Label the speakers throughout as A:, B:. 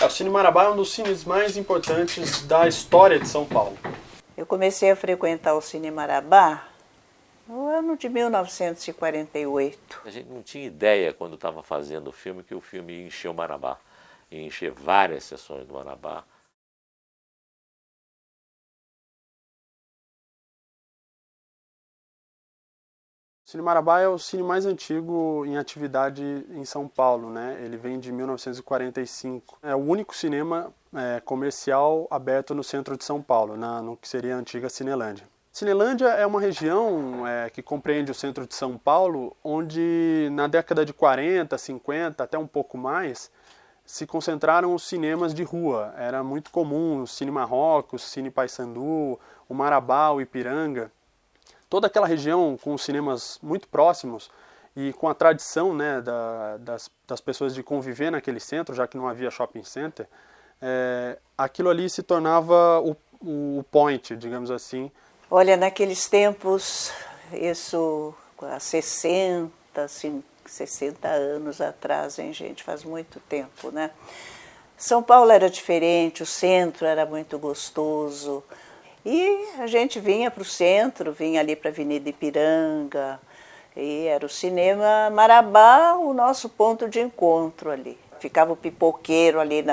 A: O Cine Marabá é um dos cines mais importantes da história de São Paulo.
B: Eu comecei a frequentar o Cine Marabá no ano de 1948.
C: A gente não tinha ideia, quando estava fazendo o filme, que o filme ia encher o Marabá. Ia encher várias sessões do Marabá.
A: O Cine Marabá é o cine mais antigo em atividade em São Paulo, né? Ele vem de 1945. É o único cinema comercial aberto no centro de São Paulo, no que seria a antiga Cinelândia. Cinelândia é uma região que compreende o centro de São Paulo, onde na década de 40, 50, até um pouco mais, se concentraram os cinemas de rua. Era muito comum o Cine Marrocos, o Cine Paissandu, o Marabá, o Ipiranga. Toda aquela região com os cinemas muito próximos e com a tradição, né, das pessoas de conviver naquele centro, já que não havia shopping center, aquilo ali se tornava o point, digamos assim.
B: Olha, naqueles tempos, isso há 60 anos atrás, hein, gente? Faz muito tempo, né? São Paulo era diferente, o centro era muito gostoso. E a gente vinha para o centro, vinha ali para a Avenida Ipiranga, e era o Cinema Marabá, o nosso ponto de encontro ali. Ficava o pipoqueiro ali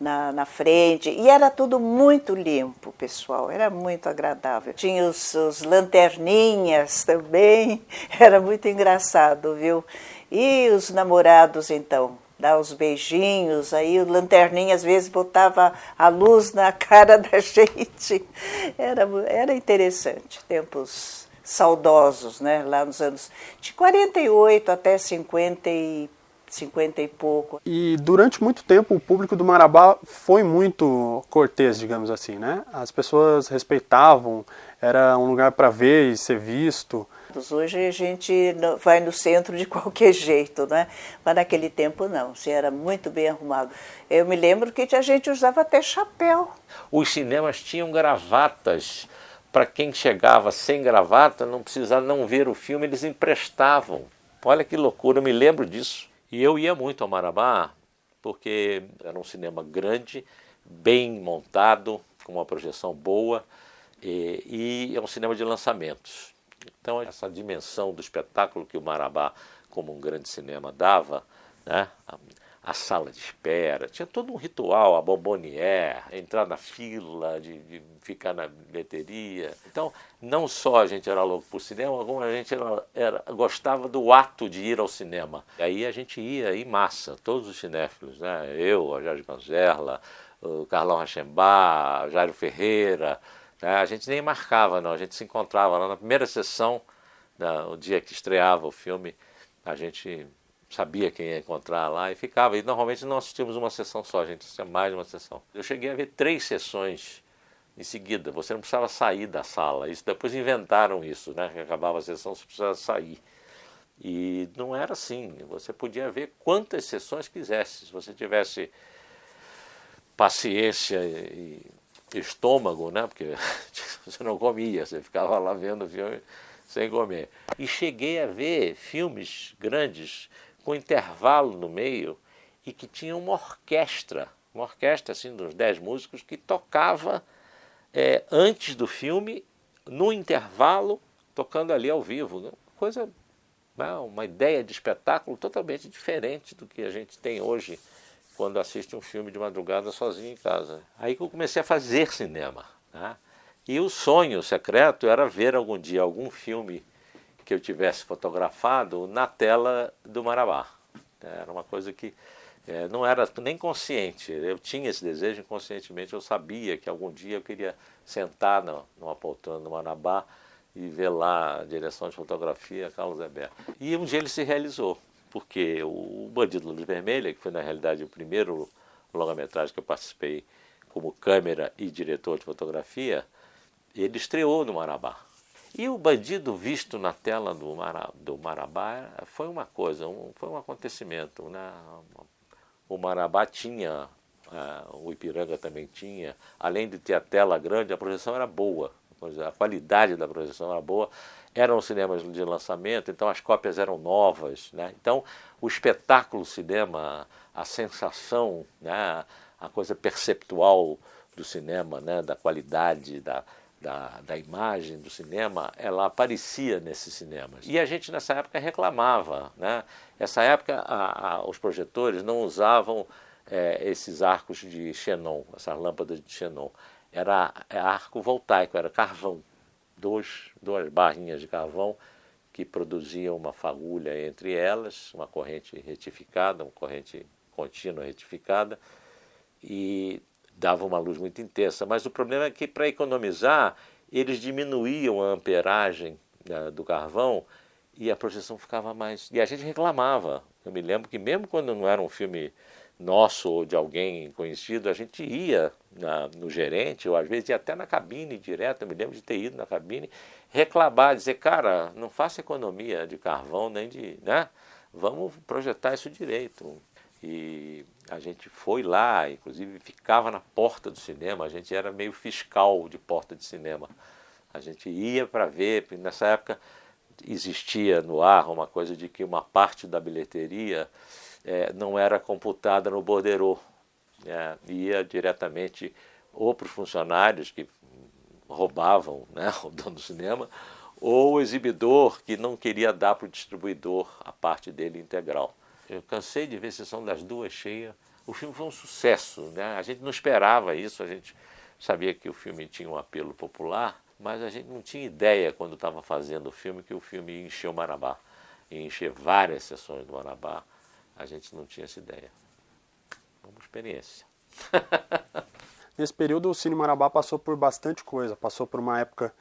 B: na frente, e era tudo muito limpo, pessoal, era muito agradável. Tinha os lanterninhas também, era muito engraçado, viu? E os namorados, então? Dar os beijinhos, aí o lanterninha às vezes botava a luz na cara da gente. Era interessante, tempos saudosos, né? Lá nos anos de 48 até 50 e pouco.
A: E durante muito tempo o público do Marabá foi muito cortês, digamos assim, né? As pessoas respeitavam, era um lugar para ver e ser visto.
B: Hoje a gente vai no centro de qualquer jeito, né? Mas naquele tempo não, se era muito bem arrumado. Eu me lembro que a gente usava até chapéu.
C: Os cinemas tinham gravatas. Para quem chegava sem gravata, não precisava não ver o filme, eles emprestavam. Olha que loucura, eu me lembro disso. E eu ia muito ao Marabá, porque era um cinema grande, bem montado, com uma projeção boa, e é um cinema de lançamentos. Então, essa dimensão do espetáculo que o Marabá, como um grande cinema, dava, né? A sala de espera, tinha todo um ritual, a bombonière, entrar na fila, de ficar na bilheteria. Então, não só a gente era louco por cinema, como a gente gostava do ato de ir ao cinema. E aí a gente ia em massa, todos os cinéfilos, né? Eu, a Jorge Manzerla, o Carlão Rachembá, Jairo Ferreira. A gente nem marcava, não. A gente se encontrava lá na primeira sessão, o dia que estreava o filme, a gente sabia quem ia encontrar lá e ficava. E normalmente não assistíamos uma sessão só, a gente assistia mais de uma sessão. Eu cheguei a ver 3 sessões em seguida, você não precisava sair da sala. Isso depois inventaram isso, né? Que acabava a sessão, você precisava sair. E não era assim, você podia ver quantas sessões quisesse. Se você tivesse paciência e estômago, né? Porque você não comia, você ficava lá vendo o filme sem comer. E cheguei a ver filmes grandes com intervalo no meio e que tinha uma orquestra assim de uns 10 músicos que tocava antes do filme, no intervalo, tocando ali ao vivo. Né? Coisa, uma ideia de espetáculo totalmente diferente do que a gente tem hoje quando assiste um filme de madrugada sozinho em casa. Aí que eu comecei a fazer cinema. Né? E o sonho secreto era ver algum dia algum filme que eu tivesse fotografado na tela do Marabá. Era uma coisa que não era nem consciente. Eu tinha esse desejo inconscientemente. Eu sabia que algum dia eu queria sentar numa poltrona do Marabá e ver lá a direção de fotografia, Carlos Hebert. E um dia ele se realizou, porque o Bandido Luz Vermelha, que foi na realidade o primeiro longa-metragem que eu participei como câmera e diretor de fotografia, ele estreou no Marabá. E o Bandido visto na tela do Marabá foi uma coisa, foi um acontecimento. Né? O Marabá tinha, o Ipiranga também tinha, além de ter a tela grande, a projeção era boa. vamos dizer, a qualidade da projeção era boa, eram cinemas de lançamento, então as cópias eram novas, né? Então o espetáculo cinema, a sensação, né? A coisa perceptual do cinema, né? Da qualidade, da imagem do cinema, ela aparecia nesses cinemas. E a gente nessa época reclamava, né? Nessa época os projetores não usavam esses arcos de xenon, essas lâmpadas de xenon. Era arco voltaico, era carvão. Duas barrinhas de carvão que produziam uma fagulha entre elas, uma corrente retificada, uma corrente contínua retificada, e dava uma luz muito intensa. Mas o problema é que, para economizar, eles diminuíam a amperagem do carvão e a projeção ficava mais... E a gente reclamava. Eu me lembro que mesmo quando não era um filme nosso ou de alguém conhecido, a gente ia no gerente, ou às vezes ia até na cabine direto. Eu me lembro de ter ido na cabine, reclamar, dizer, cara, não faça economia de carvão, nem de... né? Vamos projetar isso direito. E a gente foi lá, inclusive ficava na porta do cinema, a gente era meio fiscal de porta de cinema. A gente ia para ver, porque nessa época existia no ar uma coisa de que uma parte da bilheteria não era computada no borderô. Ia diretamente ou para os funcionários que roubavam, né, o dono do cinema, ou o exibidor que não queria dar para o distribuidor a parte dele integral. Eu cansei de ver Sessão das Duas cheia. O filme foi um sucesso, né? A gente não esperava isso, a gente sabia que o filme tinha um apelo popular, mas a gente não tinha ideia, quando estava fazendo o filme, que o filme ia encher o Marabá. Ia encher várias sessões do Marabá. A gente não tinha essa ideia. Uma experiência.
A: Nesse período, o Cine Marabá passou por bastante coisa. Passou por uma época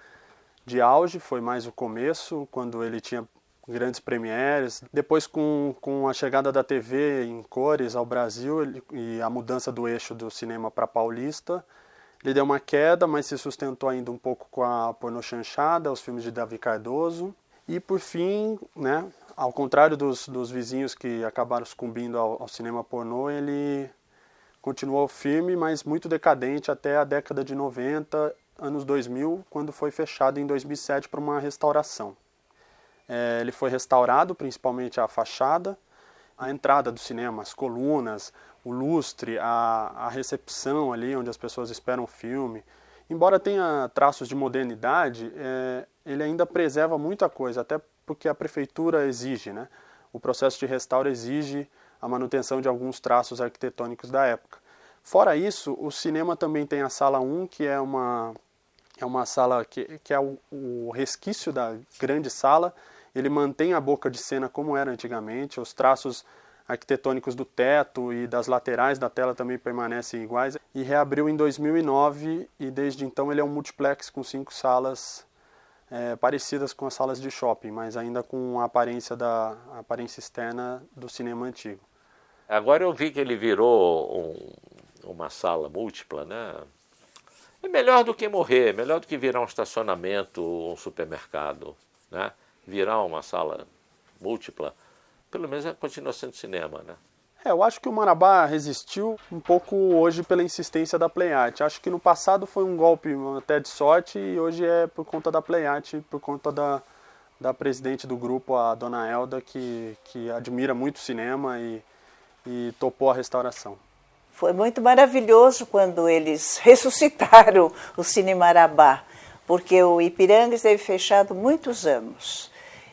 A: de auge, foi mais o começo, quando ele tinha grandes premieres. Depois, com a chegada da TV em cores ao Brasil e a mudança do eixo do cinema para Paulista, ele deu uma queda, mas se sustentou ainda um pouco com a pornochanchada, os filmes de Davi Cardoso. E, por fim, né, ao contrário dos vizinhos que acabaram sucumbindo ao cinema pornô, ele continuou firme, mas muito decadente até a década de 90, anos 2000, quando foi fechado em 2007 para uma restauração. Ele foi restaurado, principalmente a fachada, a entrada do cinema, as colunas, o lustre, a recepção ali, onde as pessoas esperam o filme. Embora tenha traços de modernidade, ele ainda preserva muita coisa, até porque a prefeitura exige, né? O processo de restauro exige a manutenção de alguns traços arquitetônicos da época. Fora isso, o cinema também tem a Sala 1, que é uma sala que é o resquício da grande sala. Ele mantém a boca de cena como era antigamente, os traços arquitetônicos do teto e das laterais da tela também permanecem iguais. E reabriu em 2009 e desde então ele é um multiplex com 5 salas parecidas com as salas de shopping, mas ainda com a aparência externa do cinema antigo.
C: Agora eu vi que ele virou uma sala múltipla, né? É melhor do que morrer, melhor do que virar um estacionamento ou um supermercado, né? Virar uma sala múltipla, pelo menos continua sendo cinema, né?
A: Eu acho que o Marabá resistiu um pouco hoje pela insistência da Play Art. Acho que no passado foi um golpe até de sorte e hoje é por conta da Play Art, por conta da presidente do grupo, a dona Elda, que admira muito o cinema e topou a restauração.
B: Foi muito maravilhoso quando eles ressuscitaram o Cine Marabá, porque o Ipiranga esteve fechado muitos anos.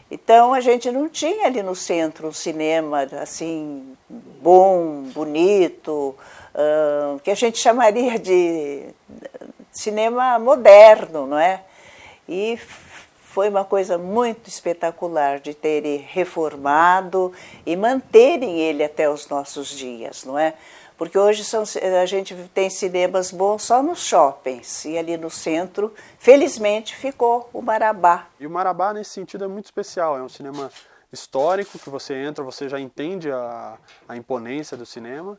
B: Então a gente não tinha ali no centro um cinema assim bom, bonito, que a gente chamaria de cinema moderno, não é? E foi uma coisa muito espetacular de terem reformado e manterem ele até os nossos dias, não é? Porque hoje a gente tem cinemas bons só nos shoppings, e ali no centro, felizmente, ficou o Marabá.
A: E o Marabá, nesse sentido, é muito especial. É um cinema histórico, que você entra, você já entende a imponência do cinema,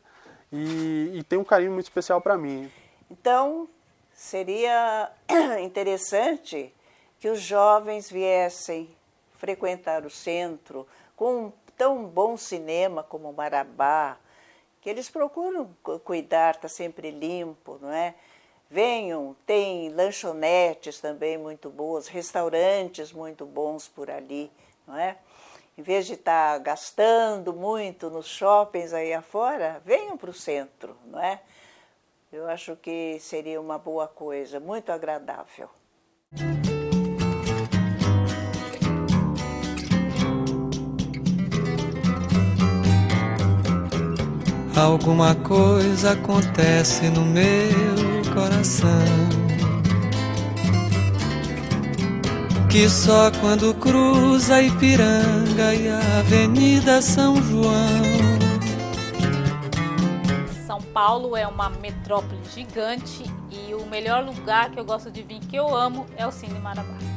A: e tem um carinho muito especial para mim.
B: Então, seria interessante que os jovens viessem frequentar o centro com um tão bom cinema como o Marabá, que eles procuram cuidar, está sempre limpo, não é? Venham, tem lanchonetes também muito boas, restaurantes muito bons por ali, não é? Em vez de estar gastando muito nos shoppings aí afora, venham para o centro, não é? Eu acho que seria uma boa coisa, muito agradável.
D: Alguma coisa acontece no meu coração, que só quando cruza Ipiranga e a Avenida São João.
E: São Paulo é uma metrópole gigante e o melhor lugar que eu gosto de vir, que eu amo, é o Cine Marabá.